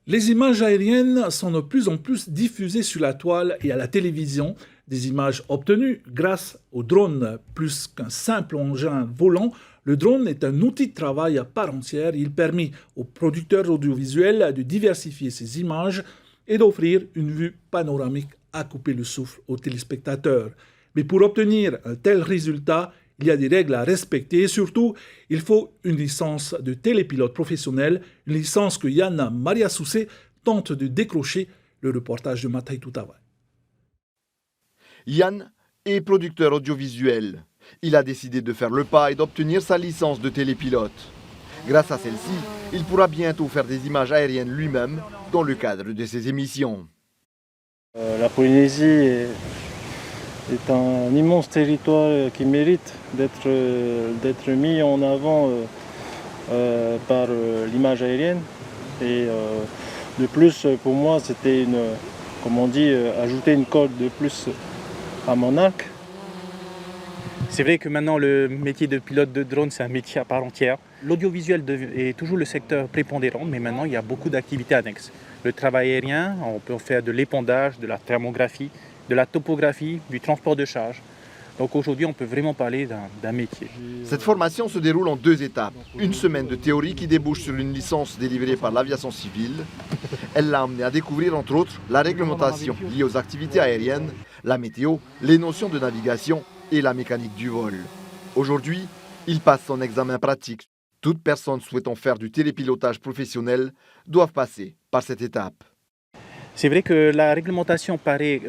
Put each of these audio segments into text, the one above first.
Les images aériennes sont de plus en plus diffusées sur la toile et à la télévision. Des images obtenues grâce au drone. Plus qu'un simple engin volant, le drone est un outil de travail à part entière. Il permet aux producteurs audiovisuels de diversifier ces images et d'offrir une vue panoramique à couper le souffle aux téléspectateurs. Mais pour obtenir un tel résultat, il y a des règles à respecter et surtout, il faut une licence de télépilote professionnel, une licence que Yann Maria Soucé tente de décrocher. Le reportage de Matay Toutawai. Yann est producteur audiovisuel. Il a décidé de faire le pas et d'obtenir sa licence de télépilote. Grâce à celle-ci, il pourra bientôt faire des images aériennes lui-même dans le cadre de ses émissions. La Polynésie est un immense territoire qui mérite d'être mis en avant par l'image aérienne. Et de plus, pour moi, c'était ajouter une corde de plus à mon arc. C'est vrai que maintenant le métier de pilote de drone, c'est un métier à part entière. L'audiovisuel est toujours le secteur prépondérant, mais maintenant il y a beaucoup d'activités annexes. Le travail aérien, on peut faire de l'épandage, de la thermographie, de la topographie, du transport de charge. Donc aujourd'hui, on peut vraiment parler d'un métier. Cette formation se déroule en 2 étapes. Une semaine de théorie qui débouche sur une licence délivrée par l'aviation civile. Elle l'a amené à découvrir entre autres la réglementation liée aux activités aériennes, la météo, les notions de navigation et la mécanique du vol. Aujourd'hui, il passe son examen pratique. Toute personne souhaitant faire du télépilotage professionnel doivent passer par cette étape. C'est vrai que la réglementation paraît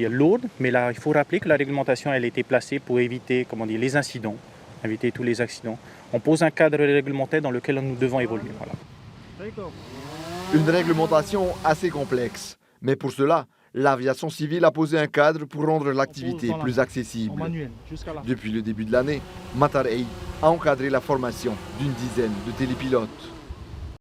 lourde, mais là, il faut rappeler que la réglementation elle a été placée pour éviter les incidents, éviter tous les accidents. On pose un cadre réglementaire dans lequel nous devons évoluer. Voilà. Une réglementation assez complexe, mais pour cela, l'aviation civile a posé un cadre pour rendre l'activité plus accessible. Depuis le début de l'année, Matar Ey a encadré la formation d'une dizaine de télépilotes.